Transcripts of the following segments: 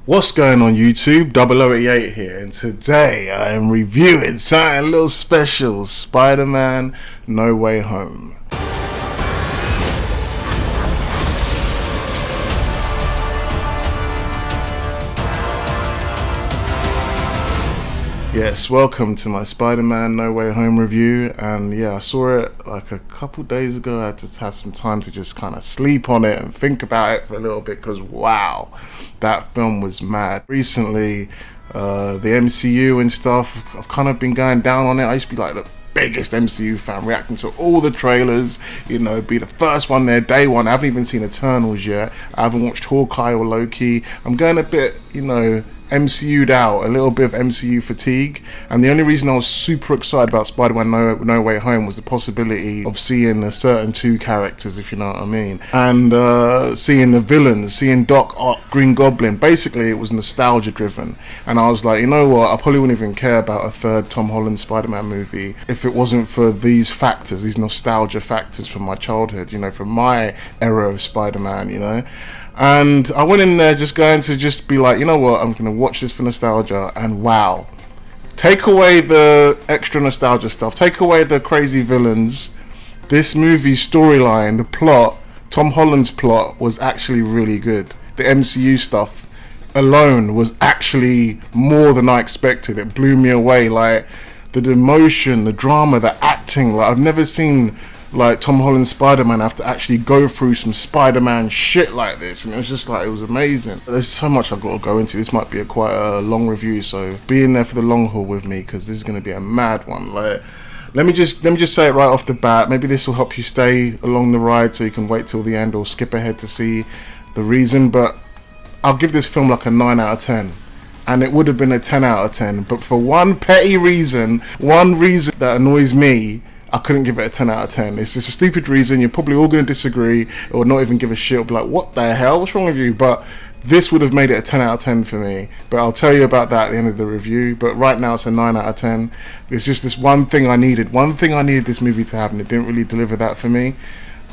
What's going on YouTube? 0088 here, and today I am reviewing something a little special, Spider-Man No Way Home. Yes, welcome to my Spider-Man No Way Home review, and yeah, I saw it like a couple days ago. I had to have some time to just kind of sleep on it and think about it for a little bit, because wow, that film was mad. Recently, the MCU and stuff, I've kind of been going down on it. I used to be like the biggest MCU fan, reacting to all the trailers, you know, be the first one there, day one. I haven't even seen Eternals yet. I haven't watched Hawkeye or Loki. I'm going a bit, you know, MCU'd out, a little bit of MCU fatigue, and the only reason I was super excited about Spider-Man No Way Home was the possibility of seeing a certain two characters, if you know what I mean, and seeing the villains, seeing Doc Ock, Green Goblin. Basically, it was nostalgia driven, and I was like, you know what, I probably wouldn't even care about a third Tom Holland Spider-Man movie if it wasn't for these factors, these nostalgia factors from my childhood, you know, from my era of Spider-Man, you know. And I went in there just going to just be like, you know what, I'm going to watch this for nostalgia, and wow. Take away the extra nostalgia stuff, take away the crazy villains, this movie's storyline, the plot, Tom Holland's plot was actually really good. The MCU stuff alone was actually more than I expected. It blew me away, like the emotion, the drama, the acting. Like I've never seen like Tom Holland's Spider-Man have to actually go through some Spider-Man shit like this, and it was just like, it was amazing. There's so much I've got to go into. This might be quite a long review, so be in there for the long haul with me, because this is going to be a mad one. Like, let me just say it right off the bat. Maybe this will help you stay along the ride, so you can wait till the end or skip ahead to see the reason. But I'll give this film like a 9 out of 10. And it would have been a 10 out of 10, but for one petty reason, one reason that annoys me, I couldn't give it a 10 out of 10. It's just a stupid reason. You're probably all going to disagree or not even give a shit or be like, what the hell? What's wrong with you? But this would have made it a 10 out of 10 for me. But I'll tell you about that at the end of the review. But right now it's a 9 out of 10. It's just this one thing I needed. One thing I needed this movie to have, and it didn't really deliver that for me.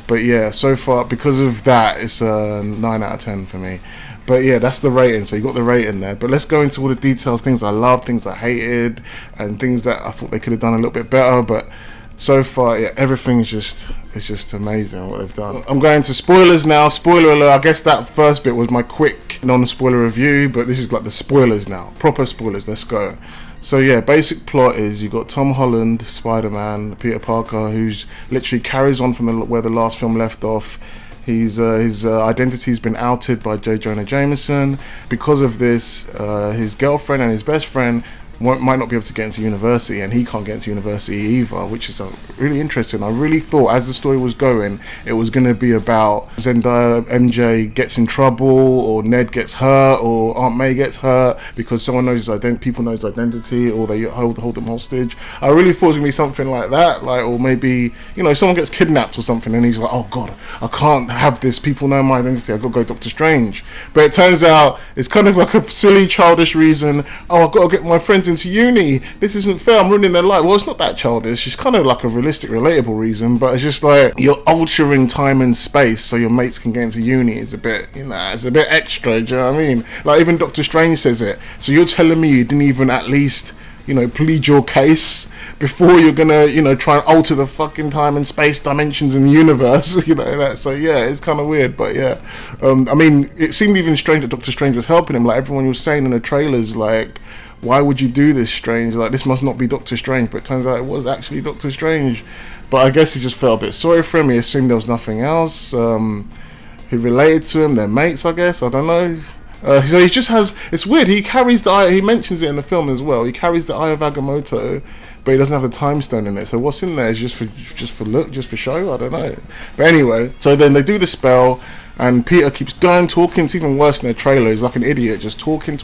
But yeah, so far, because of that, it's a 9 out of 10 for me. But yeah, that's the rating, so you got the rating there. But let's go into all the details, things I loved, things I hated, and things that I thought they could have done a little bit better. But so far, yeah, everything is just amazing what they've done. I'm going to spoilers now. Spoiler alert. I guess that first bit was my quick non-spoiler review, but this is like the spoilers now. Proper spoilers. Let's go. So yeah, basic plot is you got Tom Holland, Spider-Man, Peter Parker, who's literally carries on from where the last film left off. His identity's been outed by J. Jonah Jameson. Because of this, his girlfriend and his best friend might not be able to get into university, and he can't get into university either, which is really interesting. I really thought as the story was going, it was going to be about Zendaya, MJ gets in trouble, or Ned gets hurt, or Aunt May gets hurt because someone knows his identity, people know his identity, or they hold him hostage. I really thought it was going to be something like that, like, or maybe, you know, someone gets kidnapped or something, and he's like, oh god, I can't have this, people know my identity, I've got to go Doctor Strange. But it turns out it's kind of like a silly, childish reason. Oh, I've got to get my friends into uni, this isn't fair, I'm ruining their life. Well, it's not that childish, it's kind of like a realistic, relatable reason, but it's just like you're altering time and space so your mates can get into uni is a bit, you know, it's a bit extra, do you know what I mean? Like even Doctor Strange says it. So you're telling me you didn't even at least, you know, plead your case before you're gonna, you know, try and alter the fucking time and space dimensions in the universe, you know, that. So yeah, it's kind of weird, but yeah, I mean, it seemed even strange that Doctor Strange was helping him. Like everyone was saying in the trailers, like, why would you do this, Strange? Like, this must not be Doctor Strange. But it turns out it was actually Doctor Strange. But I guess he just felt a bit sorry for him. He assumed there was nothing else. He related to him. They're mates, I guess. I don't know. So he just has... It's weird. He carries the eye... He mentions it in the film as well. He carries the Eye of Agamotto, but he doesn't have the time stone in it. So what's in there is just for look, just for show? I don't know. But anyway, so then they do the spell, and Peter keeps going, talking. It's even worse in the trailer. He's like an idiot, just talking,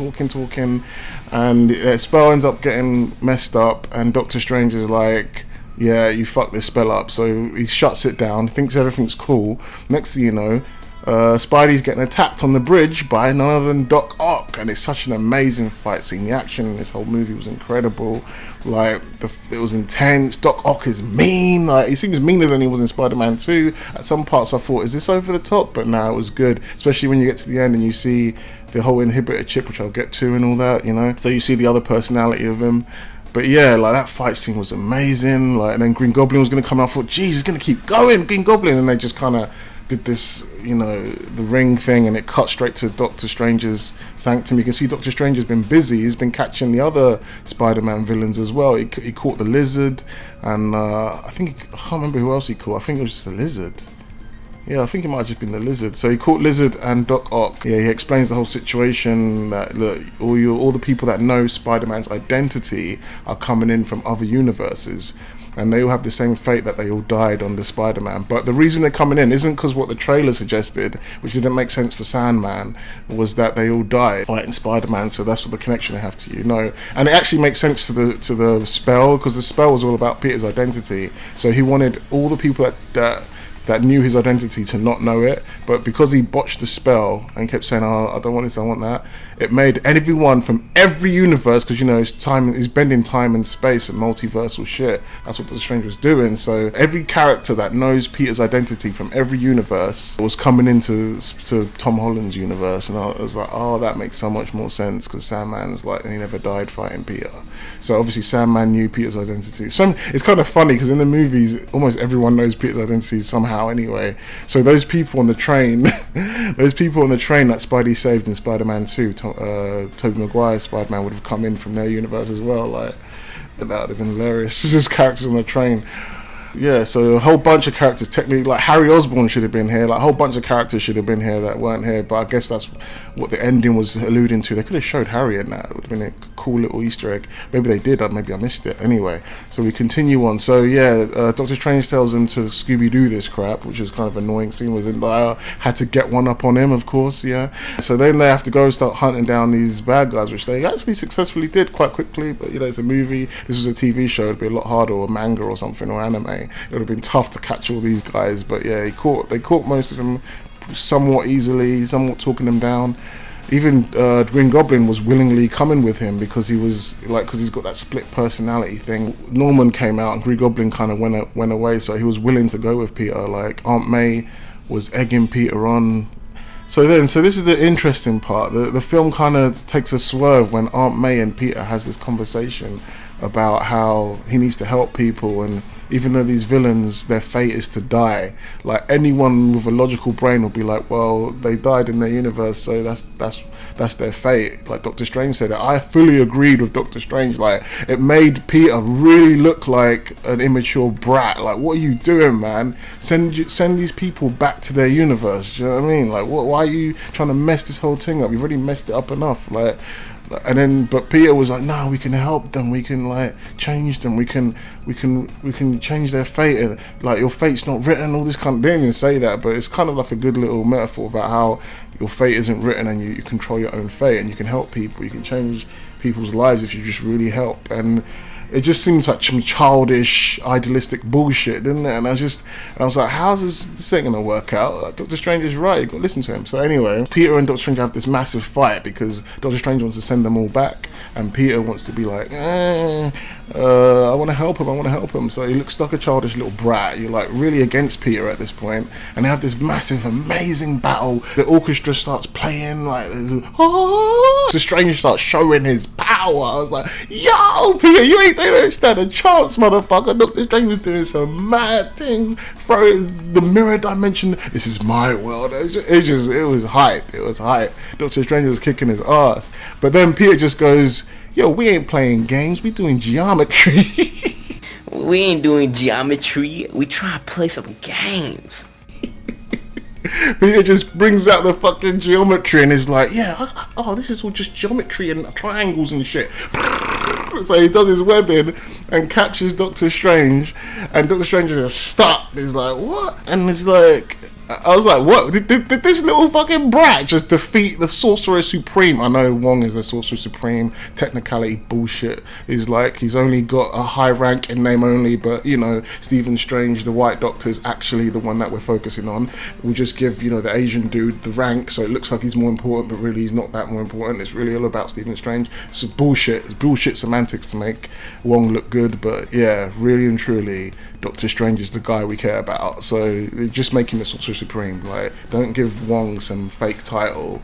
and the spell ends up getting messed up, and Doctor Strange is like, yeah, you fucked this spell up. So he shuts it down, thinks everything's cool. Next thing you know, Spidey's getting attacked on the bridge by none other than Doc Ock, and it's such an amazing fight scene. The action in this whole movie was incredible. Like, it was intense. Doc Ock is mean. Like, he seems meaner than he was in Spider-Man 2. At some parts I thought, is this over the top? But no, it was good. Especially when you get to the end and you see the whole inhibitor chip, which I'll get to and all that, you know. So you see the other personality of him. But yeah, like, that fight scene was amazing. Like, and then Green Goblin was going to come out. I thought, geez, he's going to keep going, Green Goblin. And they just kind of did this, you know, the ring thing, and it cut straight to Doctor Strange's sanctum. You can see Doctor Strange has been busy. He's been catching the other Spider-Man villains as well. He caught the Lizard, and I can't remember who else he caught. I think it was just the Lizard. Yeah, I think it might have just been the Lizard. So he caught Lizard and Doc Ock. Yeah, he explains the whole situation, that look, all the people that know Spider-Man's identity are coming in from other universes, and they all have the same fate, that they all died under Spider-Man. But the reason they're coming in isn't because what the trailer suggested, which didn't make sense for Sandman, was that they all died fighting Spider-Man, so that's what the connection they have to you. No, and it actually makes sense to the spell, because the spell was all about Peter's identity. So he wanted all the people that knew his identity to not know it, but because he botched the spell and kept saying, oh, I don't want this, I want that, it made everyone from every universe, because, you know, he's bending time and space and multiversal shit. That's what Doctor Strange was doing. So every character that knows Peter's identity from every universe was coming into Tom Holland's universe, and I was like, oh, that makes so much more sense, because Sandman's like, and he never died fighting Peter. So obviously Sandman knew Peter's identity. It's kind of funny, because in the movies, almost everyone knows Peter's identity somehow anyway. So those people on the train, that Spidey saved in Spider-Man 2, Tobey Maguire's Spider-Man, would have come in from their universe as well. Like, that would have been hilarious. There's characters on the train. Yeah, so a whole bunch of characters, technically, like Harry Osborn should have been here, like a whole bunch of characters should have been here that weren't here, but I guess that's what the ending was alluding to. They could have showed Harry in that. It would have been a cool little Easter egg. Maybe they did, maybe I missed it. Anyway, so we continue on. So yeah, Doctor Strange tells him to Scooby-Doo this crap, which is kind of annoying scene, was in had to get one up on him, of course, yeah. So then they have to go start hunting down these bad guys, which they actually successfully did quite quickly, but you know, it's a movie, this was a TV show, it'd be a lot harder, or manga or something, or anime. It would have been tough to catch all these guys, but yeah, they caught most of them somewhat easily, somewhat talking them down. Even Green Goblin was willingly coming with him, because he's got that split personality thing. Norman came out and Green Goblin kind of went away, so he was willing to go with Peter. Like, Aunt May was egging Peter on. So this is the interesting part. The film kind of takes a swerve when Aunt May and Peter has this conversation about how he needs to help people, and even though these villains, their fate is to die, like, anyone with a logical brain will be like, well, they died in their universe, so that's their fate. Like Doctor Strange said it. I fully agreed with Doctor Strange. Like, it made Peter really look like an immature brat. Like, what are you doing, man? Send these people back to their universe. Do you know what I mean? Like, why are you trying to mess this whole thing up? You've already messed it up enough. Like, and then, but Peter was like, no, we can help them, we can like change them, we can change their fate, and like, your fate's not written, all this kind of, they didn't even say that, but it's kind of like a good little metaphor about how your fate isn't written, and you control your own fate, and you can help people, you can change people's lives if you just really help. And it just seems like some childish, idealistic bullshit, didn't it? And I was like, how's this ain't gonna work out? Like, Doctor Strange is right, you gotta listen to him. So anyway, Peter and Doctor Strange have this massive fight, because Doctor Strange wants to send them all back, and Peter wants to be like, I want to help him. So he looks like a childish little brat. You're like really against Peter at this point, and they have this massive, amazing battle. The orchestra starts playing, like, Doctor Strange starts showing his power. I was like, yo, Peter, they don't stand a chance, motherfucker. Doctor Strange was doing some mad things, throwing the mirror dimension. This is my world. It was hype. It was hype. Doctor Strange was kicking his ass, but then Peter just goes, yo, we ain't playing games, we doing geometry. We ain't doing geometry, we trying to play some games. Peter just brings out the fucking geometry and is like, yeah, this is all just geometry and triangles and shit. So he does his webbing and captures Doctor Strange, and Doctor Strange is just stuck. He's like, what? And it's like, I was like, what? Did this little fucking brat just defeat the Sorcerer Supreme? I know Wong is the Sorcerer Supreme. Technicality bullshit. Is like he's only got a high rank in name only, but you know, Stephen Strange, the White Doctor, is actually the one that we're focusing on. We'll just give, you know, the Asian dude the rank, so it looks like he's more important, but really he's not that more important. It's really all about Stephen Strange. It's bullshit. It's bullshit semantics to make Wong look good, but yeah, really and truly, Doctor Strange is the guy we care about. So just make him the Sorcerer Supreme. Like, don't give Wong some fake title.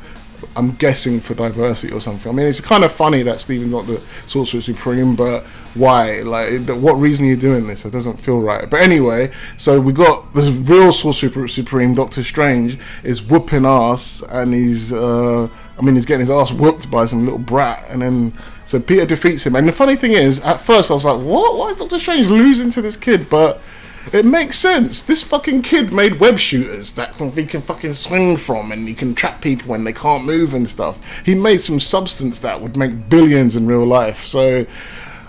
I'm guessing for diversity or something. I mean, it's kind of funny that Stephen's not the Sorcerer Supreme, but why? Like, what reason are you doing this? It doesn't feel right. But anyway, so we got this real Sorcerer Supreme, Doctor Strange, is whooping ass, and he's getting his ass whooped by some little brat, and then so Peter defeats him. And the funny thing is, at first I was like, what? Why is Doctor Strange losing to this kid? But it makes sense. This fucking kid made web shooters that he can fucking swing from, and he can trap people when they can't move and stuff. He made some substance that would make billions in real life. So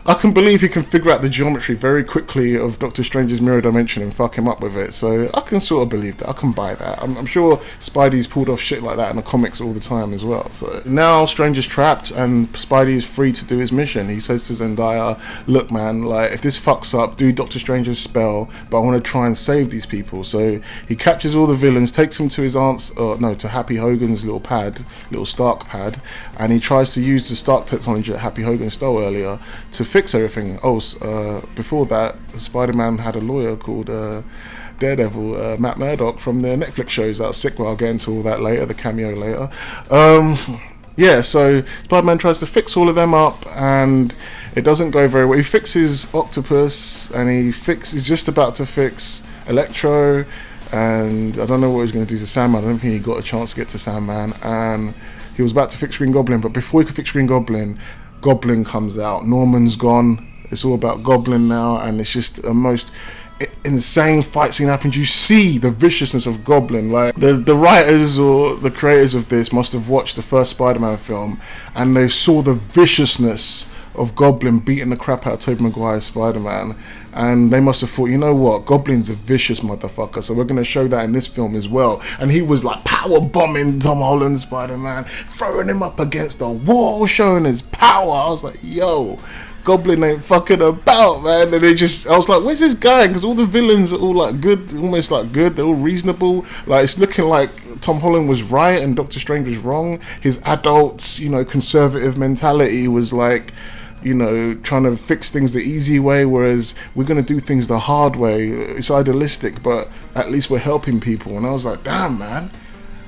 I can believe he can figure out the geometry very quickly of Doctor Strange's mirror dimension and fuck him up with it. So I can sort of believe that. I can buy that. I'm sure Spidey's pulled off shit like that in the comics all the time as well. So now Strange is trapped and Spidey is free to do his mission. He says to Zendaya, look man, like if this fucks up, do Doctor Strange's spell, but I want to try and save these people. So he captures all the villains, takes them to his to Happy Hogan's little Stark pad, and he tries to use the Stark technology that Happy Hogan stole earlier to fix everything. Before that, Spider-Man had a lawyer called Daredevil, Matt Murdock from the Netflix shows. That was sick, but I'll get into all that later, the cameo later. So Spider-Man tries to fix all of them up, and it doesn't go very well. He fixes Octopus, and he's just about to fix Electro, and I don't know what he's going to do to Sandman. I don't think he got a chance to get to Sandman, and he was about to fix Green Goblin, but before he could fix Green Goblin, Goblin comes out. Norman's gone. It's all about Goblin now, and it's just the most insane fight scene happens. You see the viciousness of Goblin. Like the writers or the creators of this must have watched the first Spider-Man film, and they saw the viciousness of Goblin beating the crap out of Tobey Maguire's Spider-Man, and they must have thought, you know what, Goblin's a vicious motherfucker, so we're going to show that in this film as well. And he was like power bombing Tom Holland's Spider-Man, throwing him up against the wall, showing his power. I was like, yo, Goblin ain't fucking about, man. And I was like, where's this guy? Because all the villains are all like good, almost like good. They're all reasonable. Like, it's looking like Tom Holland was right and Doctor Strange was wrong. His adults, conservative mentality was like, trying to fix things the easy way, whereas we're going to do things the hard way. It's idealistic, but at least we're helping people. And I was like, damn, man.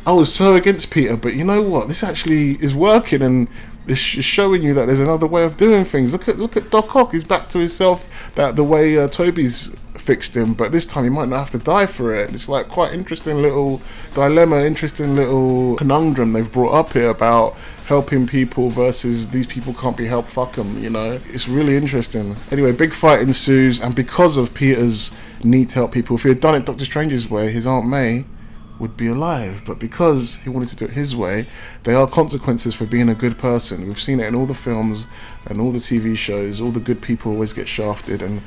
I was so against Peter, but you know what? This actually is working, and this is showing you that there's another way of doing things. Look at Doc Ock. He's back to himself, that the way Toby's fixed him, but this time he might not have to die for it. It's like quite interesting little dilemma, interesting little conundrum they've brought up here about helping people versus these people can't be helped, fuck them, It's really interesting. Anyway, big fight ensues, and because of Peter's need to help people, if he had done it Doctor Strange's way, his Aunt May would be alive, but because he wanted to do it his way, there are consequences for being a good person. We've seen it in all the films and all the TV shows. All the good people always get shafted, and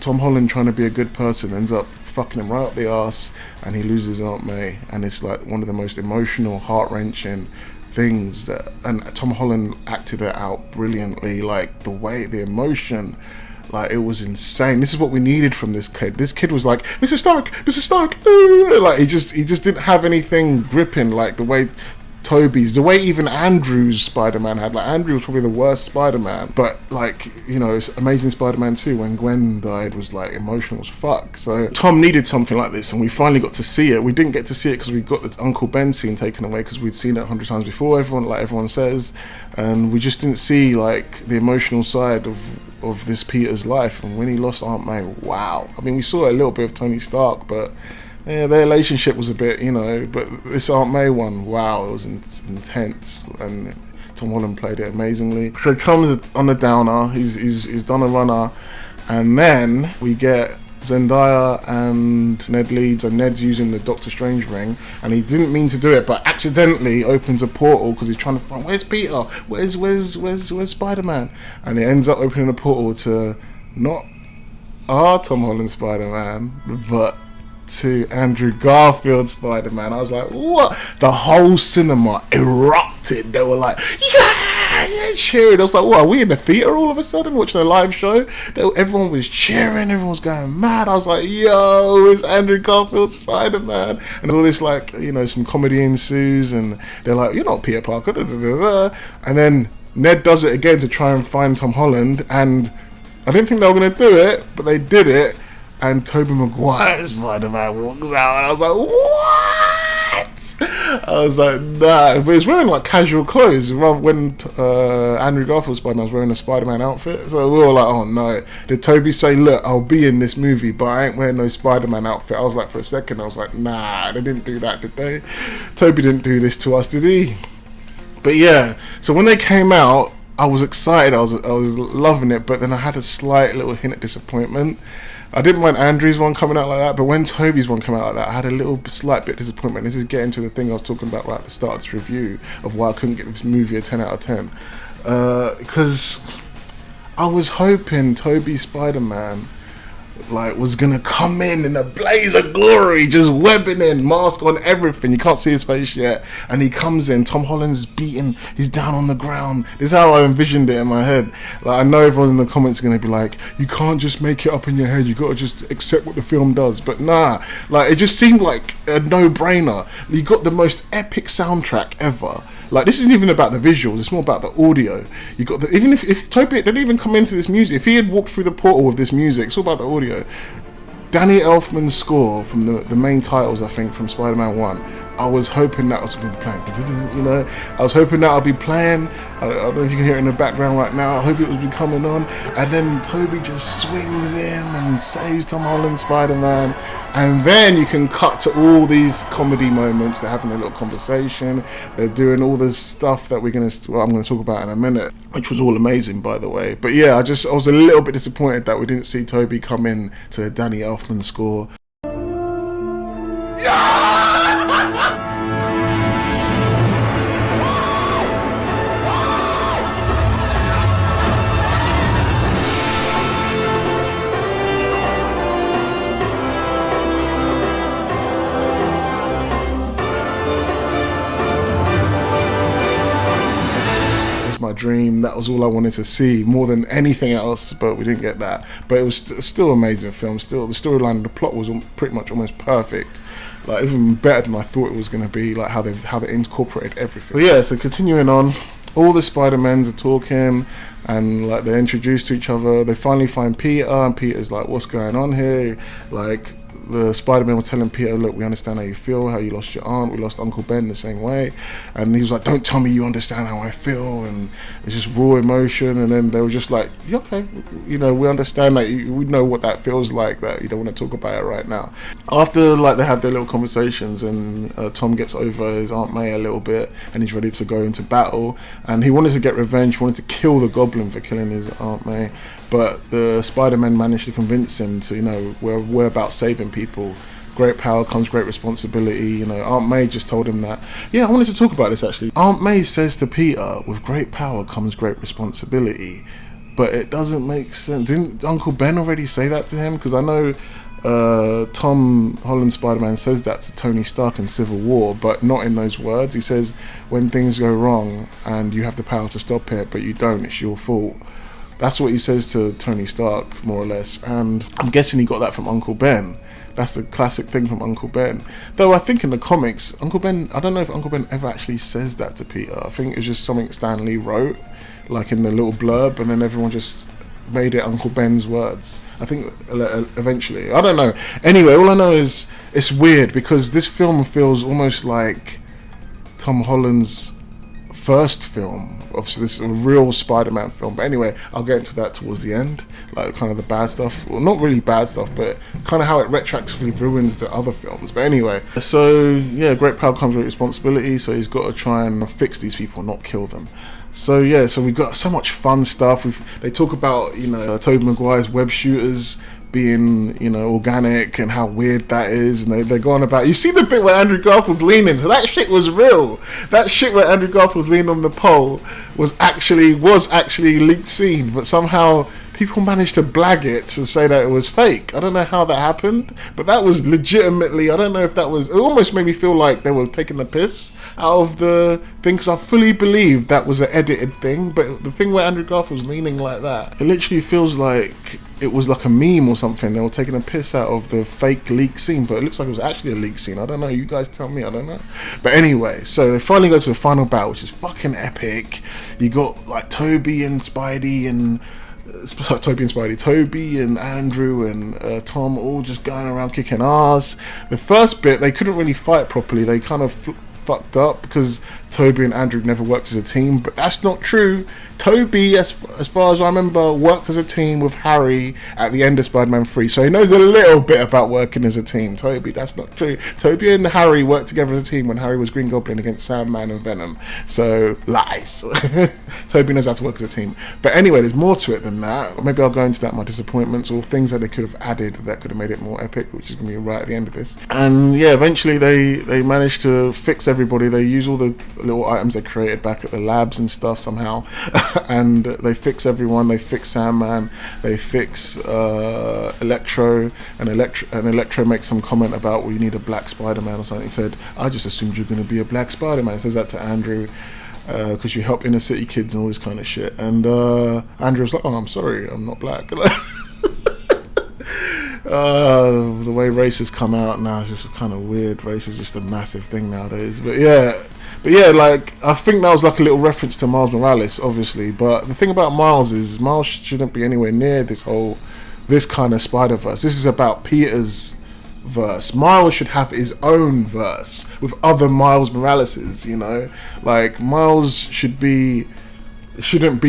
Tom Holland trying to be a good person ends up fucking him right up the arse, and he loses Aunt May, and it's like one of the most emotional, heart-wrenching things and Tom Holland acted it out brilliantly. Like the emotion, like it was insane. This is what we needed from this kid. This kid was like, Mr. Stark, like he just didn't have anything gripping like the way Toby's, the way even Andrew's Spider-Man had. Like, Andrew was probably the worst Spider-Man, but like, it's Amazing Spider-Man 2 when Gwen died was like emotional as fuck. So Tom needed something like this, and we finally got to see it. We didn't get to see it because we got the Uncle Ben scene taken away, because we'd seen it 100 times before, everyone says, and we just didn't see like the emotional side of this Peter's life. And when he lost Aunt May, wow. I mean, we saw a little bit of Tony Stark, but yeah, their relationship was a bit, but this Aunt May one, wow, it was intense, and Tom Holland played it amazingly. So Tom's on the downer, he's done a runner, and then we get Zendaya and Ned Leeds, and Ned's using the Doctor Strange ring, and he didn't mean to do it, but accidentally opens a portal because he's trying to find, where's Peter? Where's Spider-Man? And he ends up opening a portal to not our Tom Holland Spider-Man, but to Andrew Garfield Spider-Man. I was like, what? The whole cinema erupted. They were like, yeah, cheering. I was like, what, are we in the theater all of a sudden watching a live show? Everyone was cheering, everyone was going mad. I was like, yo, it's Andrew Garfield Spider-Man. And all this, like, you know, some comedy ensues, and they're like, you're not Peter Parker, da, da, da, da. And then Ned does it again to try and find Tom Holland, and I didn't think they were going to do it, but they did it. And Tobey Maguire's Spider-Man walks out, and I was like, what? I was like, nah. But he's wearing like casual clothes. Rather when Andrew Garfield Spider-Man was wearing a Spider-Man outfit. So we were like, oh no. Did Tobey say, look, I'll be in this movie, but I ain't wearing no Spider-Man outfit? I was like, for a second, I was like, nah, they didn't do that, did they? Tobey didn't do this to us, did he? But yeah, so when they came out, I was excited. I was loving it, but then I had a slight little hint of disappointment. I didn't mind Andrew's one coming out like that, but when Tobey's one came out like that, I had a little slight bit of disappointment. This is getting to the thing I was talking about right at the start of this review of why I couldn't get this movie a 10 out of 10. Because I was hoping Tobey Spider-Man like was gonna come in a blaze of glory, just webbing in, mask on, everything. You can't see his face yet, and he comes in. Tom Holland's beaten. He's down on the ground. This is how I envisioned it in my head. Like, I know everyone in the comments are gonna be like, "You can't just make it up in your head. You gotta just accept what the film does." But nah, like it just seemed like a no-brainer. You got the most epic soundtrack ever. Like, this isn't even about the visuals, it's more about the audio. You got the, even if Tobey didn't even come into this music, if he had walked through the portal with this music, it's all about the audio. Danny Elfman's score from the main titles, I think, from Spider-Man 1, I was hoping that was going to be playing, you know, I was hoping that would be playing. I don't know if you can hear it in the background right now. I hope it would be coming on, and then Tobey just swings in and saves Tom Holland's Spider-Man, and then you can cut to all these comedy moments. They're having a little conversation, they're doing all this stuff that I'm going to talk about in a minute, which was all amazing, by the way. But yeah, I was a little bit disappointed that we didn't see Tobey come in to Danny Elfman's score. My dream. That was all I wanted to see more than anything else, but we didn't get that. But it was still amazing film. Still, the storyline and the plot was pretty much almost perfect. Like, even better than I thought it was going to be. Like how they incorporated everything. But yeah, so continuing on, all the Spider-Mans are talking, and like they're introduced to each other. They finally find Peter, and Peter's like, "What's going on here?" Like, the Spider-Man was telling Peter, "Look, we understand how you feel, how you lost your aunt, we lost Uncle Ben the same way." And he was like, "Don't tell me you understand how I feel." And it's just raw emotion. And then they were just like, "Yeah, okay, you know, we understand that, we know what that feels like, that you don't want to talk about it right now." After like they have their little conversations, and Tom gets over his Aunt May a little bit, and he's ready to go into battle, and he wanted to get revenge, he wanted to kill the Goblin for killing his Aunt May, but the Spider-Man managed to convince him to, you know, we're about saving people. Great power comes great responsibility. You know, Aunt May just told him that. Yeah, I wanted to talk about this actually. Aunt May says to Peter, "With great power comes great responsibility," but it doesn't make sense. Didn't Uncle Ben already say that to him? Because I know Tom Holland Spider-Man says that to Tony Stark in Civil War, but not in those words. He says, when things go wrong and you have the power to stop it, but you don't, it's your fault. That's what he says to Tony Stark, more or less. And I'm guessing he got that from Uncle Ben. That's the classic thing from Uncle Ben. Though I think in the comics, Uncle Ben, I don't know if Uncle Ben ever actually says that to Peter. I think it's just something Stan Lee wrote, like in the little blurb, and then everyone just made it Uncle Ben's words. I think eventually. I don't know. Anyway, all I know is it's weird because this film feels almost like Tom Holland's first film. Obviously, this is a real Spider-Man film. But anyway, I'll get into that towards the end. Like, kind of the bad stuff. Well, not really bad stuff, but kind of how it retroactively ruins the other films. But anyway, so yeah, great power comes with responsibility. So he's got to try and fix these people, not kill them. So yeah, so we've got so much fun stuff. They talk about, you know, Tobey Maguire's web shooters being, you know, organic and how weird that is, and they're going about, you see the bit where Andrew Garfield's leaning, so that shit was real. That shit where Andrew Garfield's leaning on the pole was actually leaked scene, but somehow people managed to blag it to say that it was fake. I don't know how that happened, but that was legitimately, I don't know if that was, it almost made me feel like they were taking the piss out of the thing, because I fully believed that was an edited thing, but the thing where Andrew Garfield was leaning like that, it literally feels like it was like a meme or something. They were taking a piss out of the fake leak scene, but it looks like it was actually a leak scene. I don't know, you guys tell me, I don't know. But anyway, so they finally go to the final battle, which is fucking epic. You got like Toby and Andrew and Tom all just going around kicking ass. The first bit, they couldn't really fight properly. They kind of fucked up because Toby and Andrew never worked as a team, but that's not true. Toby, as far as I remember, worked as a team with Harry at the end of Spider-Man 3, so he knows a little bit about working as a team. Toby, that's not true. Toby and Harry worked together as a team when Harry was Green Goblin against Sandman and Venom, so lies. Toby knows how to work as a team. But anyway, there's more to it than that. Maybe I'll go into that, my disappointments, or things that they could have added that could have made it more epic, which is going to be right at the end of this. And yeah, eventually they managed to fix everybody. They use all the little items they created back at the labs and stuff somehow. And they fix everyone. They fix Sandman. They fix Electro. And Electro makes some comment about, well, you need a black Spider-Man or something. He said, I just assumed you're going to be a black Spider-Man. He says that to Andrew, because you help inner city kids and all this kind of shit. And Andrew's like, oh, I'm sorry, I'm not black. The way races come out now is just kind of weird. Race is just a massive thing nowadays. But yeah, like, I think that was like a little reference to Miles Morales, obviously. But the thing about Miles is Miles shouldn't be anywhere near this kind of Spider-Verse. This is about Peter's verse. Miles should have his own verse with other Miles Moraleses, you know? Like, Miles shouldn't be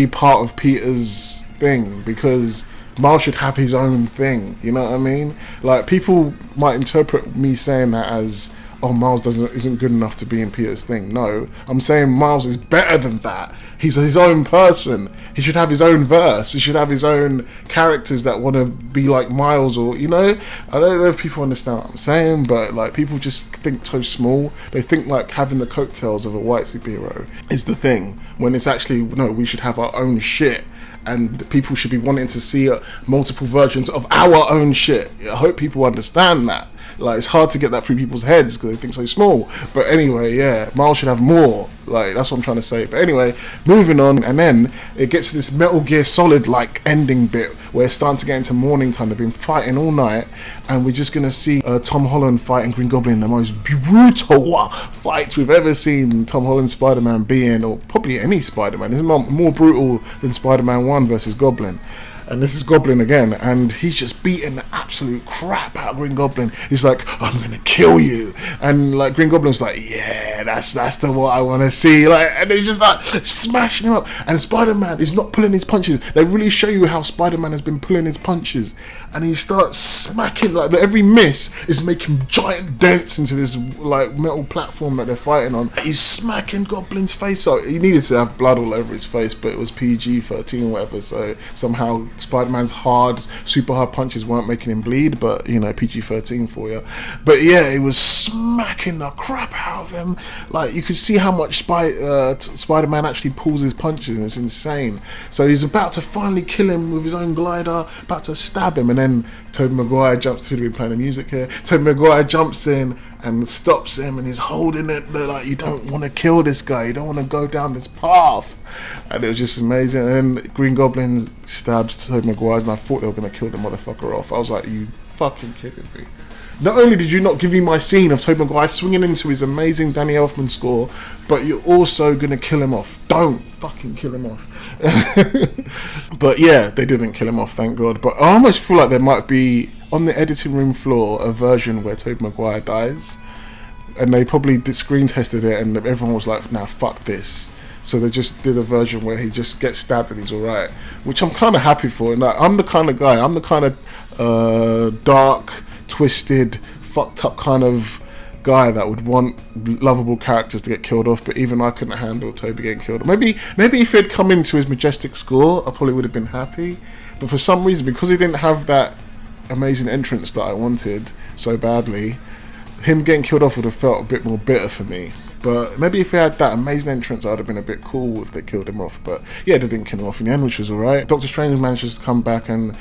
part of Peter's thing, because Miles should have his own thing, you know what I mean? Like, people might interpret me saying that as, oh, Miles isn't good enough to be in Peter's thing. No, I'm saying Miles is better than that. He's his own person. He should have his own verse. He should have his own characters that want to be like Miles, or, you know, I don't know if people understand what I'm saying, but like, people just think so small. They think like having the coattails of a white superhero is the thing, when it's actually, no, we should have our own shit. And people should be wanting to see multiple versions of our own shit. I hope people understand that. Like, it's hard to get that through people's heads because they think so small. But anyway, yeah, Miles should have more. Like, that's what I'm trying to say. But anyway, moving on, and then it gets to this Metal Gear Solid like ending bit where it's starting to get into morning time. They've been fighting all night, and we're just gonna see Tom Holland fighting Green Goblin, the most brutal fight we've ever seen Tom Holland Spider-Man be in, or probably any Spider-Man. This is more brutal than Spider-Man 1 versus Goblin. And this is Goblin again, and he's just beating the absolute crap out of Green Goblin. He's like, I'm gonna kill you, and like Green Goblin's like, yeah, that's the what I want to see. Like, and he's just like smashing him up. And Spider-Man is not pulling his punches. They really show you how Spider-Man has been pulling his punches, and he starts smacking, like every miss is making giant dents into this like metal platform that they're fighting on. He's smacking Goblin's face up. He needed to have blood all over his face, but it was PG-13 or whatever, so somehow Spider-Man's super hard punches weren't making him bleed, but you know, PG-13 for you. But yeah, it was smacking the crap out of him. Like, you could see how much Spider-Man actually pulls his punches, and it's insane. So he's about to finally kill him with his own glider, about to stab him, and then Tobey Maguire jumps to, we're playing the music here, Tobey Maguire jumps in and stops him, and he's holding it. They're like, you don't want to kill this guy, you don't want to go down this path. And it was just amazing. And then Green Goblin stabs Tobey Maguire, and I thought they were going to kill the motherfucker off. I was like, you fucking kidding me? Not only did you not give me my scene of Tobey Maguire swinging into his amazing Danny Elfman score, but you're also going to kill him off. Don't fucking kill him off. But yeah, they didn't kill him off, thank God. But I almost feel like there might be, on the editing room floor, a version where Tobey Maguire dies. And they probably screen tested it, and everyone was like, nah, fuck this. So they just did a version where he just gets stabbed and he's alright, which I'm kind of happy for. And like, I'm the kind of guy, I'm the kind of dark, twisted, fucked up kind of guy that would want lovable characters to get killed off, but even I couldn't handle Toby getting killed. Maybe if he'd come into his majestic score, I probably would have been happy. But for some reason, because he didn't have that amazing entrance that I wanted so badly, him getting killed off would have felt a bit more bitter for me. But maybe if he had that amazing entrance, I'd have been a bit cool if they killed him off. But yeah, they didn't kill him off in the end, which was alright. Doctor Strange manages to come back, and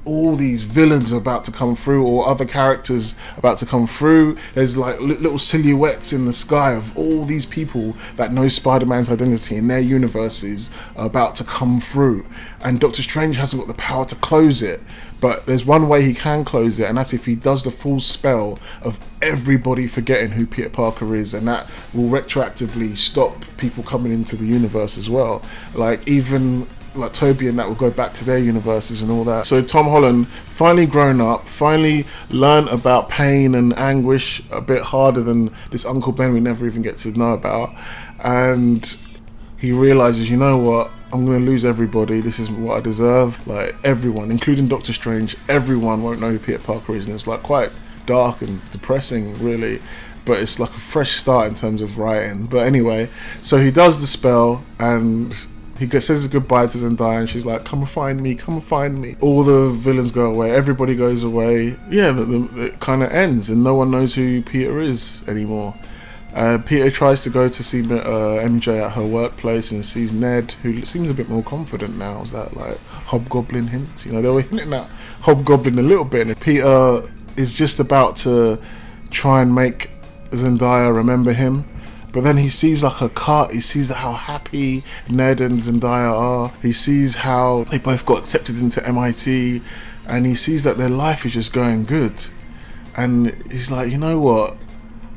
all these villains are about to come through, or other characters about to come through. There's like little silhouettes in the sky of all these people that know Spider-Man's identity in their universes are about to come through. And Doctor Strange hasn't got the power to close it. But there's one way he can close it, and that's if he does the full spell of everybody forgetting who Peter Parker is, and that will retroactively stop people coming into the universe as well. Like even like Toby and that will go back to their universes and all that. So Tom Holland finally grown up, finally learned about pain and anguish a bit harder than this Uncle Ben we never even get to know about, and he realizes, you know what, I'm going to lose everybody. This isn't what I deserve. Like everyone, including Doctor Strange, everyone won't know who Peter Parker is, and it's like quite dark and depressing, really. But it's like a fresh start in terms of writing. But anyway, so he does the spell, and he says goodbye to Zendaya, and she's like, come and find me, come and find me. All the villains go away, everybody goes away. Yeah, it kind of ends, and no one knows who Peter is anymore. Peter tries to go to see MJ at her workplace and sees Ned, who seems a bit more confident now. Is that like Hobgoblin hints? You know, they were hinting at Hobgoblin a little bit. And Peter is just about to try and make Zendaya remember him, but then he sees like a cut. He sees how happy Ned and Zendaya are. He sees how they both got accepted into MIT, and he sees that their life is just going good. And he's like, you know what?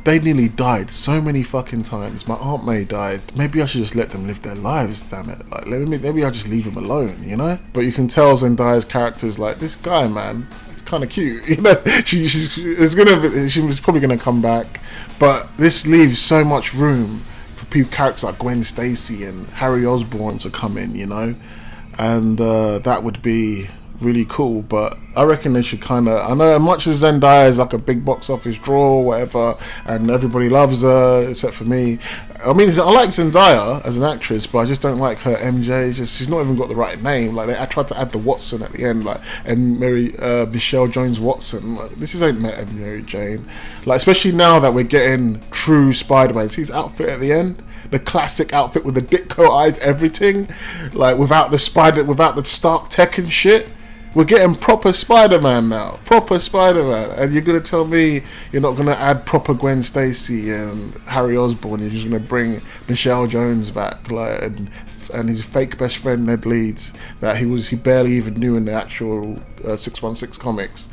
They nearly died so many fucking times. My Aunt May died. Maybe I should just let them live their lives, damn it. Like, maybe I'll just leave them alone, you know? But you can tell Zendaya's character's like, this guy, man, he's kind of cute, you know? She's probably going to come back. But this leaves so much room for characters like Gwen Stacy and Harry Osborn to come in, you know? And that would be really cool. But I reckon they should kind of, I know as much as Zendaya is like a big box office draw or whatever, and everybody loves her except for me. I mean, I like Zendaya as an actress, but I just don't like her MJ. She's not even got the right name. Like I tried to add the Watson at the end, like, and Michelle Jones Watson. Like, this ain't Mary Jane. Like, especially now that we're getting true Spider-Man. See his outfit at the end, the classic outfit with the Ditko eyes, everything, like without the Stark tech and shit. We're getting proper Spider-Man now. Proper Spider-Man. And you're going to tell me you're not going to add proper Gwen Stacy and Harry Osborn. You're just going to bring Michelle Jones back, like, and his fake best friend Ned Leeds that he barely even knew in the actual 616 comics.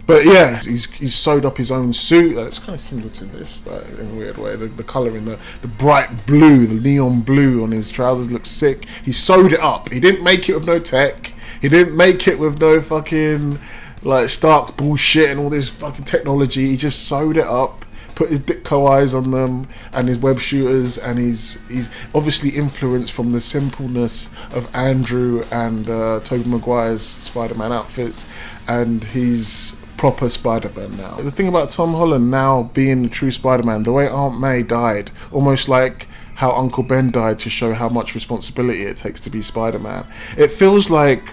But yeah, he's sewed up his own suit. It's kind of similar to this, like, in a weird way. The colour in the bright blue, the neon blue on his trousers looks sick. He sewed it up. He didn't make it with no tech. He didn't make it with no fucking like Stark bullshit and all this fucking technology. He just sewed it up, put his Ditko eyes on them and his web shooters, and he's obviously influenced from the simpleness of Andrew and Tobey Maguire's Spider-Man outfits, and he's proper Spider-Man now. The thing about Tom Holland now being the true Spider-Man, the way Aunt May died, almost like how Uncle Ben died to show how much responsibility it takes to be Spider-Man. It feels like,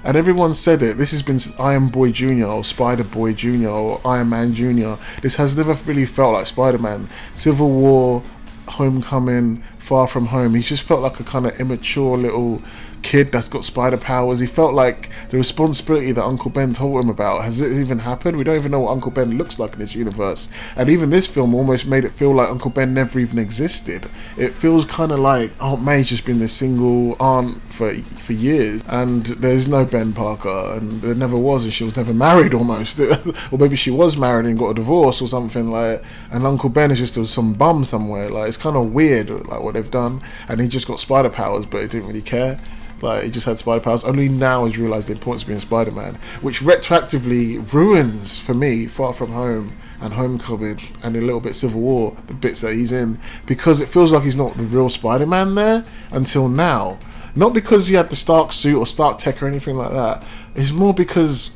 and everyone said it, this has been Iron Boy Jr. or Spider Boy Jr. or Iron Man Jr. This has never really felt like Spider-Man. Civil War, Homecoming, Far From Home, he just felt like a kind of immature little kid that's got spider powers. He felt like the responsibility that Uncle Ben told him about, has it even happened? We don't even know what Uncle Ben looks like in this universe. And even this film almost made it feel like Uncle Ben never even existed. It feels kind of like Aunt May's just been this single aunt for years, and there's no Ben Parker, and there never was, and she was never married almost. Or maybe she was married and got a divorce or something, like, and Uncle Ben is just some bum somewhere. Like, it's kind of weird, like, what they've done. And he just got spider powers, but he didn't really care. Like, he just had spider powers. Only now he's realised the importance of being Spider-Man, which retroactively ruins, for me, Far From Home and Homecoming and a little bit Civil War, the bits that he's in, because it feels like he's not the real Spider-Man there until now. Not because he had the Stark suit or Stark tech or anything like that. It's more because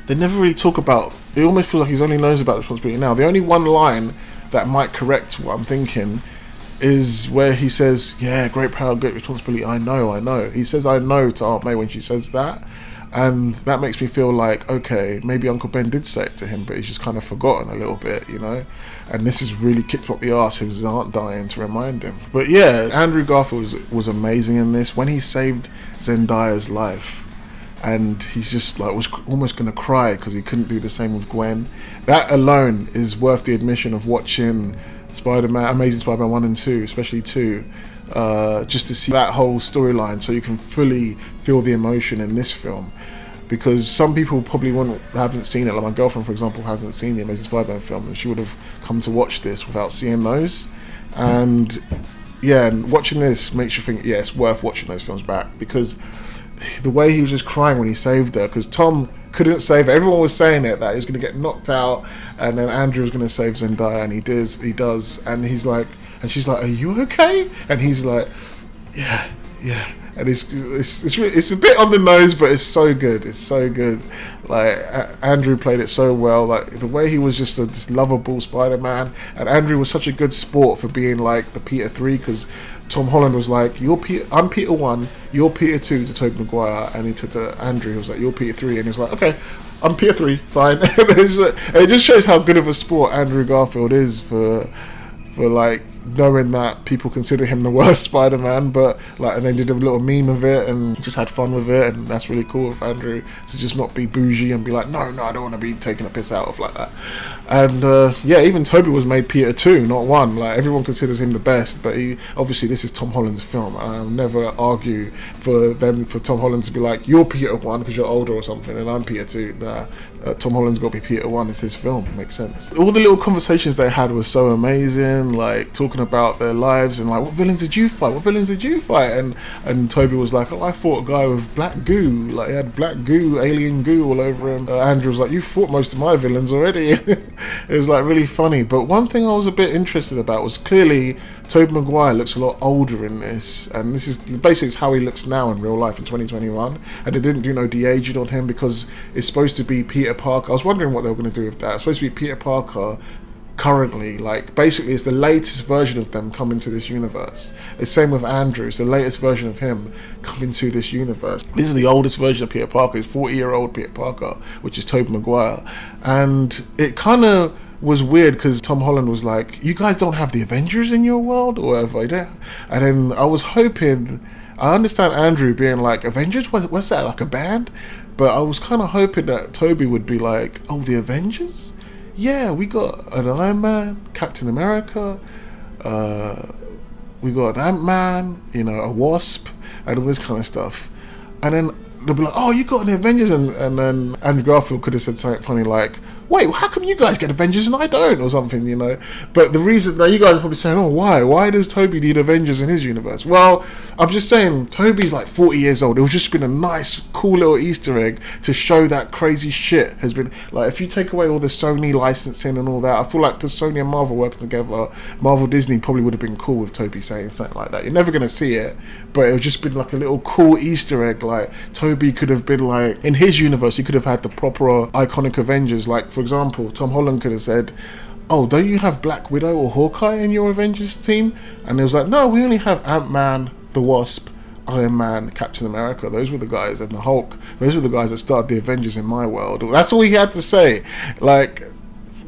they never really talk about, it almost feels like he only knows about the responsibility now. The only one line that might correct what I'm thinking is where he says, yeah, great power, great responsibility, I know. He says I know to Aunt May when she says that. And that makes me feel like, okay, maybe Uncle Ben did say it to him, but he's just kind of forgotten a little bit, you know? And this has really kicked up the arse his aunt dying to remind him. But yeah, Andrew Garfield was amazing in this. When he saved Zendaya's life, and he's just like was almost gonna cry because he couldn't do the same with Gwen. That alone is worth the admission of watching Spider-Man, Amazing Spider-Man 1 and 2, especially 2, just to see that whole storyline, so you can fully feel the emotion in this film. Because some people probably haven't seen it. Like my girlfriend, for example, hasn't seen the Amazing Spider-Man film, and she would have come to watch this without seeing those. And yeah, and watching this makes you think, yeah, it's worth watching those films back, because the way he was just crying when he saved her, because Tom couldn't save her. Everyone was saying it, that he was going to get knocked out, and then Andrew was going to save Zendaya, and he does, and he's like, and she's like, "Are you okay?" And he's like, "Yeah." And it's a bit on the nose, but it's so good. It's so good. Like Andrew played it so well. Like the way he was just this lovable Spider-Man, and Andrew was such a good sport for being like the Peter 3, because Tom Holland was like, I'm Peter 1, you're Peter 2 to Tobey Maguire, and he took to Andrew, he was like, you're Peter 3, and he was like, okay, I'm Peter 3, fine. And it just shows how good of a sport Andrew Garfield is for like knowing that people consider him the worst Spider-Man, but like, and they did a little meme of it and just had fun with it, and that's really cool of Andrew to just not be bougie and be like, no, I don't want to be taking a piss out of like that. And yeah, even Tobey was made Peter 2, not 1. Like everyone considers him the best, but obviously this is Tom Holland's film, and I'll never argue for Tom Holland to be like, you're Peter 1 because you're older or something, and I'm Peter 2. Nah, Tom Holland's got to be Peter 1. It's his film. Makes sense. All the little conversations they had were so amazing, like talking about their lives and like, what villains did you fight? And Tobey was like, oh, I fought a guy with black goo. Like he had black goo, alien goo all over him. Andrew was like, you fought most of my villains already. It was like really funny. But one thing I was a bit interested about was clearly Tobey Maguire looks a lot older in this, and this is basically how he looks now in real life in 2021. And they didn't do no de-aging on him because it's supposed to be Peter Parker. I was wondering what they were going to do with that. It's supposed to be Peter Parker currently, like basically it's the latest version of them coming to this universe. It's same with Andrew, it's the latest version of him coming to this universe. This is the oldest version of Peter Parker. It's 40-year-old Peter Parker, which is Tobey Maguire. And it kind of was weird because Tom Holland was like, you guys don't have the Avengers in your world or whatever. And then I was hoping, I understand Andrew being like, Avengers? What's that, like a band? But I was kind of hoping that Tobey would be like, oh, the Avengers? Yeah, we got an Iron Man, Captain America, we got an Ant-Man, you know, a Wasp, and all this kind of stuff. And then they'll be like, oh, you got an Avengers, and then Andrew Garfield could have said something funny like, wait, how come you guys get Avengers and I don't, or something, you know? But the reason, now you guys are probably saying, oh, why does Tobey need Avengers in his universe? Well, I'm just saying, Tobey's like 40 years old. It would just been a nice, cool little Easter egg to show that crazy shit has been, like, if you take away all the Sony licensing and all that, I feel like because Sony and Marvel working together, Marvel Disney probably would have been cool with Tobey saying something like that. You're never going to see it, but it would just been like a little cool Easter egg. Like, Tobey could have been like, in his universe, he could have had the proper iconic Avengers. Like, for example, Tom Holland could have said, oh, don't you have Black Widow or Hawkeye in your Avengers team? And it was like, no, we only have Ant-Man, the Wasp, Iron Man, Captain America. Those were the guys, and the Hulk. Those were the guys that started the Avengers in my world. That's all he had to say. Like,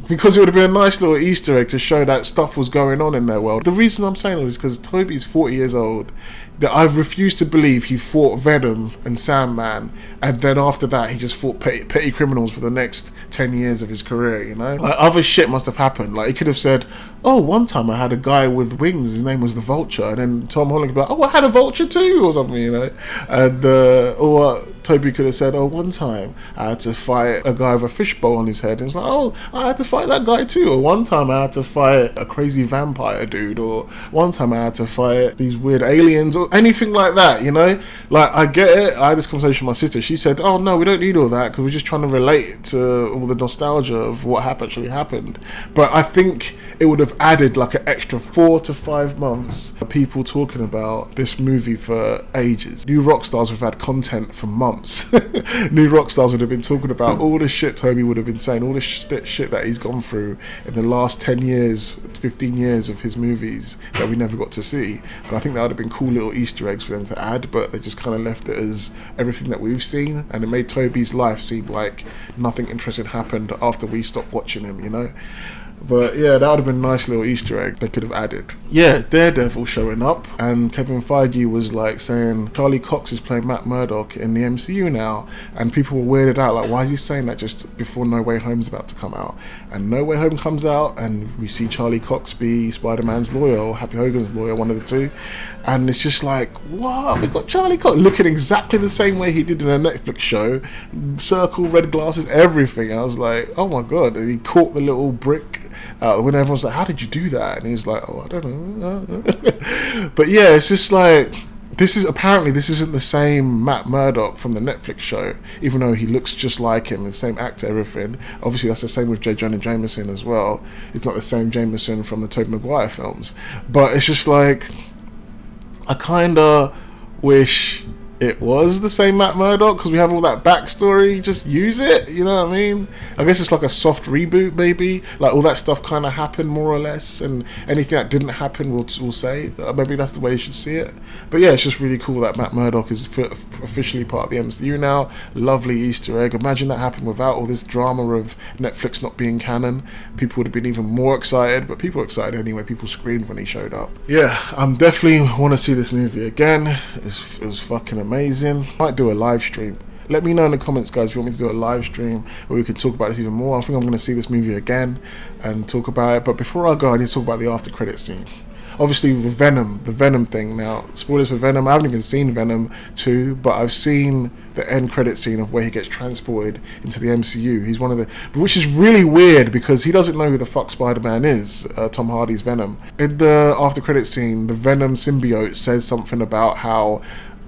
because it would have been a nice little Easter egg to show that stuff was going on in their world. The reason I'm saying this is because Tobey's 40 years old. That I refuse to believe he fought Venom and Sandman, and then after that he just fought petty criminals for the next 10 years of his career, you know? Like, other shit must have happened. Like, he could have said, oh, one time I had a guy with wings, his name was the Vulture, and then Tom Holland could be like, oh, I had a Vulture too, or something, you know? And, or Tobey could have said, oh, one time I had to fight a guy with a fishbowl on his head, and it's like, oh, I had to fight that guy too, or one time I had to fight a crazy vampire dude, or one time I had to fight these weird aliens, or anything like that, you know? Like, I get it. I had this conversation with my sister. She said, oh no, we don't need all that because we're just trying to relate it to all the nostalgia of what actually happened. But I think it would have have added like an extra 4 to 5 months of people talking about this movie for ages. New rock stars would have had content for months. New rock stars would have been talking about all the shit Toby would have been saying, all the shit that he's gone through in the last 10 years, 15 years of his movies that we never got to see. And I think that would have been cool little Easter eggs for them to add, but they just kind of left it as everything that we've seen, and it made Toby's life seem like nothing interesting happened after we stopped watching him, you know? But yeah, that would have been a nice little Easter egg they could have added. Yeah, Daredevil showing up, and Kevin Feige was like saying Charlie Cox is playing Matt Murdock in the MCU now, and people were weirded out, like, why is he saying that just before No Way Home's about to come out? And No Way Home comes out, and we see Charlie Cox be Spider-Man's lawyer, or Happy Hogan's lawyer, one of the two, and it's just like, wow, we got Charlie Cox looking exactly the same way he did in a Netflix show, circle, red glasses, everything. I was like, oh my god, and he caught the little brick when everyone's like, how did you do that? And he's like, oh, I don't know. But yeah, it's just like, this isn't the same Matt Murdock from the Netflix show, even though he looks just like him, the same actor, everything. Obviously that's the same with J. Jonah Jameson as well. It's not the same Jameson from the Tobey Maguire films, but it's just like, I kinda wish it was the same Matt Murdock, because we have all that backstory. Just use it, you know what I mean? I guess it's like a soft reboot, maybe. Like, all that stuff kind of happened, more or less, and anything that didn't happen, we'll say. Maybe that's the way you should see it. But yeah, it's just really cool that Matt Murdock is officially part of the MCU now. Lovely Easter egg. Imagine that happened without all this drama of Netflix not being canon. People would have been even more excited, but people were excited anyway. People screamed when he showed up. Yeah, I'm definitely want to see this movie again. It was fucking amazing. Might do a live stream. Let me know in the comments, guys, if you want me to do a live stream where we can talk about this even more. I think I'm going to see this movie again and talk about it. But before I go, I need to talk about the after credit scene. Obviously, the Venom thing. Now, spoilers for Venom. I haven't even seen Venom 2, but I've seen the end credit scene of where he gets transported into the MCU. He's one of the, which is really weird because he doesn't know who the fuck Spider-Man is. Tom Hardy's Venom. In the after credit scene, the Venom symbiote says something about how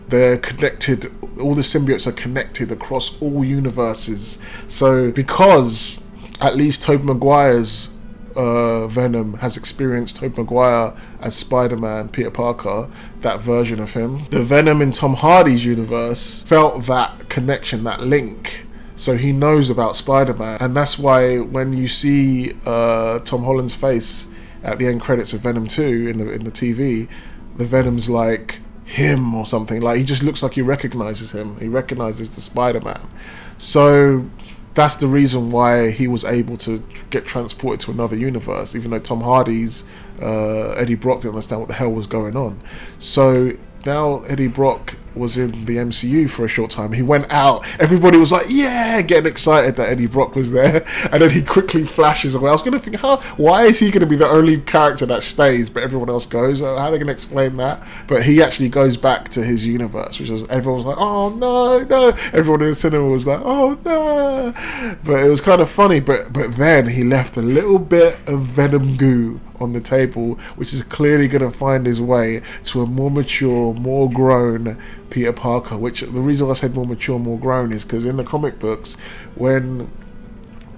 they're connected, all the symbiotes are connected across all universes. So because at least Tobey Maguire's Venom has experienced Tobey Maguire as Spider-Man, Peter Parker, that version of him, the Venom in Tom Hardy's universe felt that connection, that link. So he knows about Spider-Man, and that's why when you see Tom Holland's face at the end credits of Venom 2 in the TV, the Venom's like him or something. Like, he just looks like he recognizes him. He recognizes the Spider-Man. So that's the reason why he was able to get transported to another universe, even though Tom Hardy's Eddie Brock didn't understand what the hell was going on. So now Eddie Brock was in the MCU for a short time. He went out, everybody was like, yeah, getting excited that Eddie Brock was there, and then he quickly flashes away. I was going to think, why is he going to be the only character that stays but everyone else goes? How are they going to explain that? But he actually goes back to his universe, which was, everyone was like, oh no, everyone in the cinema was like, oh no. But it was kind of funny, but then he left a little bit of Venom goo on the table, which is clearly going to find his way to a more mature, more grown Peter Parker. Which, the reason I said more mature, more grown, is because in the comic books, when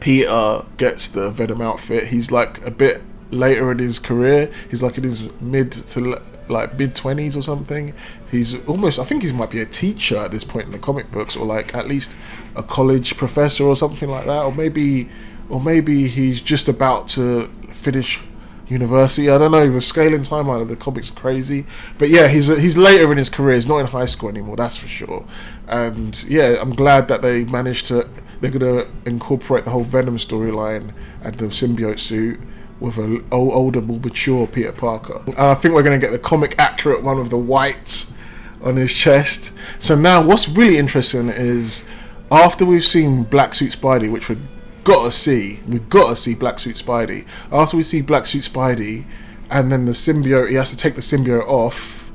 Peter gets the Venom outfit, he's like a bit later in his career. He's like in his mid 20s or something. He's almost, I think he might be a teacher at this point in the comic books, or like at least a college professor or something like that, or maybe he's just about to finish university. I don't know, the scale and timeline of the comics are crazy, but yeah, he's later in his career. He's not in high school anymore, that's for sure. And yeah, I'm glad that they're gonna incorporate the whole Venom storyline and the symbiote suit with an older, more mature Peter Parker. And I think we're gonna get the comic accurate one with the whites on his chest. So now what's really interesting is, after we've seen Black Suit Spidey, which we've got to see Black Suit Spidey. After we see Black Suit Spidey, and then the symbiote, he has to take the symbiote off,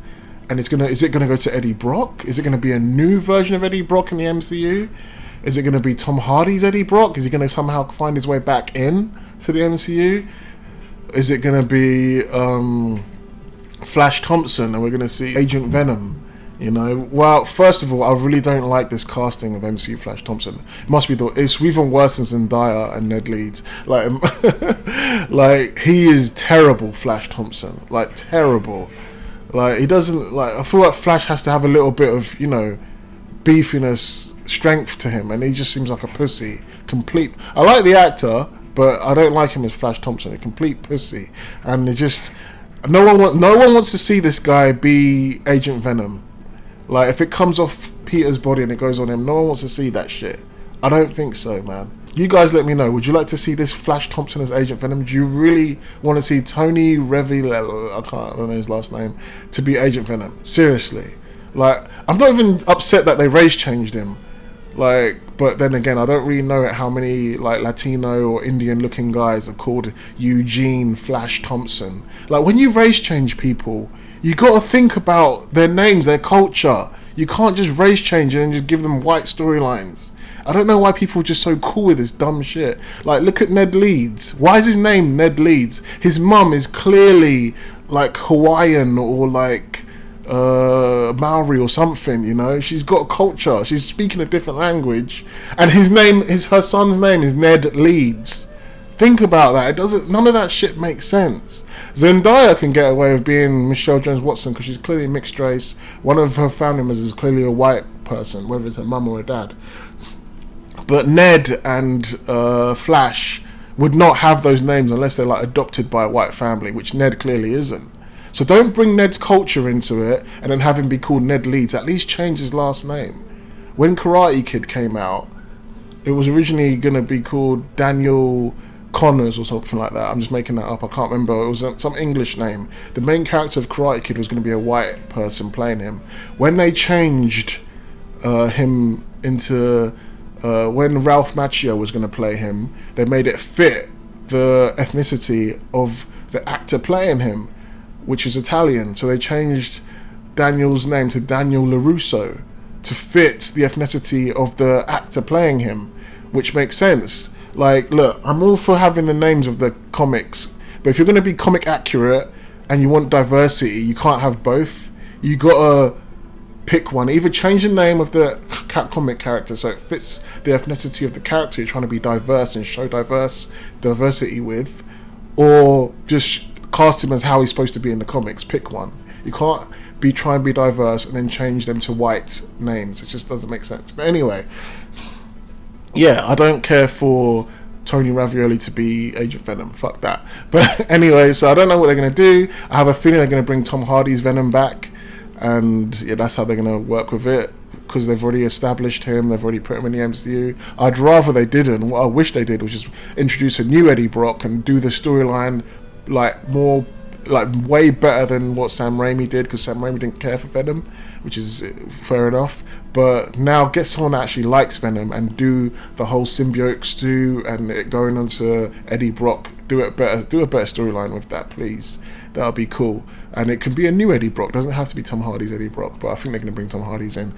and is it gonna go to Eddie Brock? Is it gonna be a new version of Eddie Brock in the MCU? Is it gonna be Tom Hardy's Eddie Brock? Is he gonna somehow find his way back in to the MCU? Is it gonna be Flash Thompson, and we're gonna see Agent Venom You know, well, first of all, I really don't like this casting of MCU Flash Thompson. It must be it's even worse than Zendaya and Ned Leeds. Like, like he is terrible, Flash Thompson. Like terrible. Like he doesn't like. I feel like Flash has to have a little bit of, you know, beefiness, strength to him, and he just seems like a pussy. Complete. I like the actor, but I don't like him as Flash Thompson. A complete pussy, and it just no one wants to see this guy be Agent Venom. Like, if it comes off Peter's body and it goes on him, no one wants to see that shit. I don't think so, man. You guys let me know. Would you like to see this Flash Thompson as Agent Venom? Do you really want to see Tony Revilello, I don't know his last name, to be Agent Venom? Seriously. Like, I'm not even upset that they race changed him. Like, but then again, I don't really know how many like Latino or Indian looking guys are called Eugene Flash Thompson. Like, when you race change people, you got to think about their names, their culture. You can't just race change and just give them white storylines. I don't know why people are just so cool with this dumb shit. Like, look at Ned Leeds. Why is his name Ned Leeds? His mum is clearly like Hawaiian or like Maori or something, you know. She's got a culture. She's speaking a different language, and her son's name is Ned Leeds. Think about that. It doesn't. None of that shit makes sense. Zendaya can get away with being Michelle Jones Watson because she's clearly mixed race. One of her family members is clearly a white person, whether it's her mum or her dad. But Ned and Flash would not have those names unless they're like adopted by a white family, which Ned clearly isn't. So don't bring Ned's culture into it and then have him be called Ned Leeds. At least change his last name. When Karate Kid came out, it was originally going to be called Daniel Connors or something like that. I'm just making that up. I can't remember. It was some English name. The main character of Karate Kid was going to be a white person playing him. When they changed him into... when Ralph Macchio was going to play him, they made it fit the ethnicity of the actor playing him, which is Italian. So they changed Daniel's name to Daniel LaRusso to fit the ethnicity of the actor playing him, which makes sense. Like, look, I'm all for having the names of the comics, but if you're going to be comic accurate and you want diversity, you can't have both. You gotta pick one. Either change the name of the comic character so it fits the ethnicity of the character you're trying to be diverse and show diversity with, or just cast him as how he's supposed to be in the comics. Pick one. You can't try and be diverse and then change them to white names. It just doesn't make sense. But anyway, yeah, I don't care for Tony Ravioli to be Agent Venom. Fuck that. But anyway, so I don't know what they're going to do. I have a feeling they're going to bring Tom Hardy's Venom back, and yeah, that's how they're going to work with it, because they've already established him, they've already put him in the MCU. I'd rather they didn't. What I wish they did was just introduce a new Eddie Brock and do the storyline like more, like way better than what Sam Raimi did, because Sam Raimi didn't care for Venom, which is fair enough. But now get someone that actually likes Venom and do the whole symbiote stew and it going on to Eddie Brock. Do a better storyline with that, please. That'll be cool. And it can be a new Eddie Brock. Doesn't have to be Tom Hardy's Eddie Brock, but I think they're going to bring Tom Hardy's in.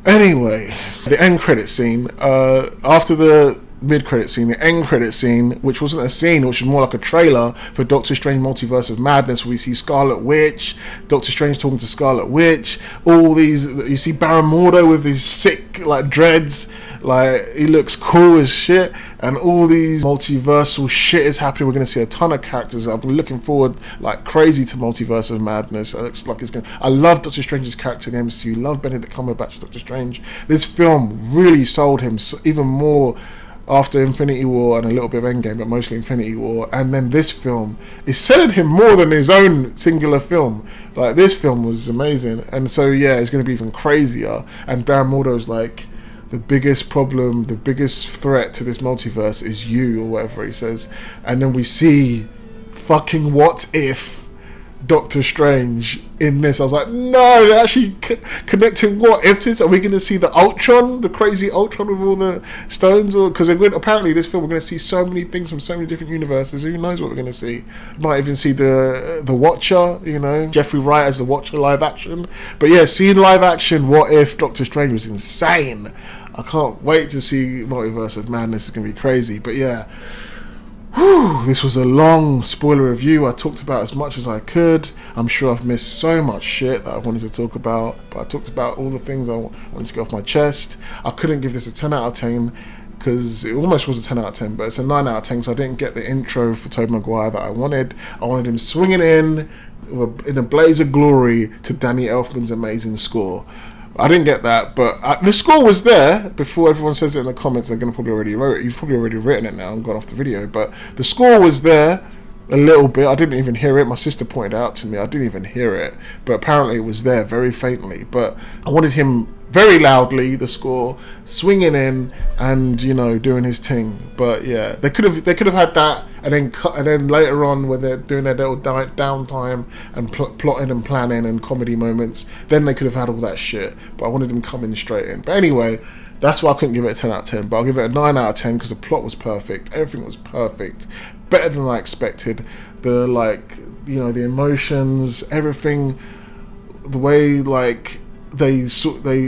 Anyway, the end credit scene. After the mid-credit scene, the end credit scene, which wasn't a scene, which was more like a trailer for Doctor Strange Multiverse of Madness, where we see Scarlet Witch, Doctor Strange talking to Scarlet Witch, all these, you see Baron Mordo with his sick like dreads, like he looks cool as shit, and all these multiversal shit is happening. We're going to see a ton of characters. I'm looking forward like crazy to Multiverse of Madness. It looks like it's going. I love Doctor Strange's character in the MCU. Love Benedict Cumberbatch's Doctor Strange. This film really sold him even more after Infinity War and a little bit of Endgame, but mostly Infinity War. And then this film is selling him more than his own singular film. Like, this film was amazing. And so yeah, it's going to be even crazier. And Baron Mordo's like, the biggest problem, the biggest threat to this multiverse is you, or whatever he says. And then we see fucking what if Doctor Strange in this. I was like, no, they're actually connecting what if this. Are we going to see the Ultron, the crazy Ultron with all the stones? Or because apparently this film we're going to see so many things from so many different universes. Who knows what we're going to see? Might even see the Watcher, you know, Jeffrey Wright as the Watcher live action. But yeah, seeing live action what if Doctor Strange was insane. I can't wait to see Multiverse of Madness. It's going to be crazy. But yeah, Whew, this was a long spoiler review. I talked about as much as I could. I'm sure I've missed so much shit that I wanted to talk about, but I talked about all the things I wanted to get off my chest. I couldn't give this a 10 out of 10 because it almost was a 10 out of 10, but it's a 9 out of 10 because I didn't get the intro for Tobey Maguire that I wanted. I wanted him swinging in a blaze of glory to Danny Elfman's amazing score. I didn't get that, but the score was there before everyone says it in the comments. They're going to probably already wrote it. You've probably already written it now. I'm gone off the video, but the score was there a little bit. I didn't even hear it. My sister pointed out to me I didn't even hear it, but apparently it was there very faintly. But I wanted him very loudly, the score, swinging in and, you know, doing his thing. But yeah, they could have had that and then cut, and then later on when they're doing their little downtime and plotting and planning and comedy moments, then they could have had all that shit. But I wanted them coming straight in. But anyway, that's why I couldn't give it a 10 out of 10. But I'll give it a 9 out of 10 because the plot was perfect. Everything was perfect. Better than I expected. The, like, you know, the emotions, everything, the way, like, they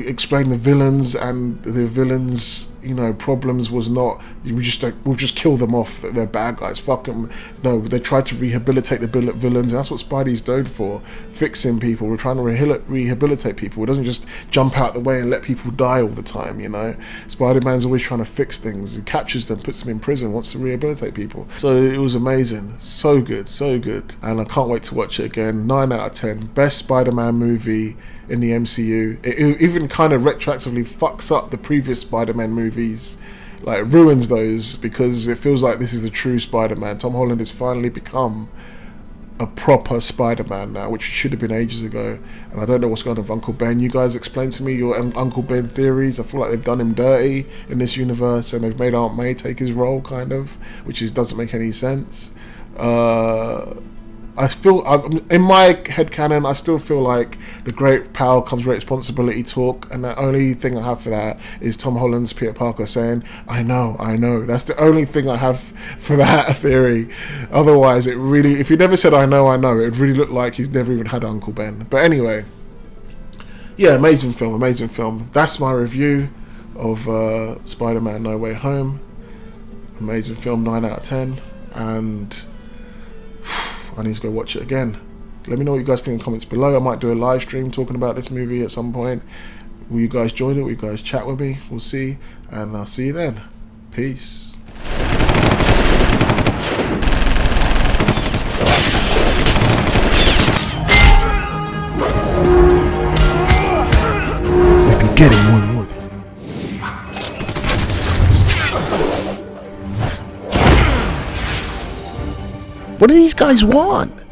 explained the villains, and the villains, you know, problems was not we'll just kill them off, they're bad guys, fuck them. No, they tried to rehabilitate the villains, and that's what Spidey's known for, fixing people. We're trying to rehabilitate people. It doesn't just jump out the way and let people die all the time, you know. Spider-Man's always trying to fix things. He captures them, puts them in prison, wants to rehabilitate people. So it was amazing, so good, and I can't wait to watch it again. 9 out of 10, best Spider-Man movie in the MCU. It even kind of retroactively fucks up the previous Spider-Man movies, like ruins those, because it feels like this is the true Spider-Man. Tom Holland has finally become a proper Spider-Man now, which should have been ages ago. And I don't know what's going on with Uncle Ben. You guys explain to me your Uncle Ben theories. I feel like they've done him dirty in this universe, and they've made Aunt May take his role, kind of, which doesn't make any sense. I feel, in my headcanon, I still feel like the great power comes great responsibility talk, and the only thing I have for that is Tom Holland's Peter Parker saying, I know. That's the only thing I have for that theory. Otherwise, it really, if he never said I know, it would really look like he's never even had Uncle Ben. But anyway, yeah, amazing film. That's my review of Spider-Man No Way Home. Amazing film, 9 out of 10, and I need to go watch it again. Let me know what you guys think in the comments below. I might do a live stream talking about this movie at some point. Will you guys join it? Will you guys chat with me? We'll see. And I'll see you then. Peace. We can get him one more. What do these guys want?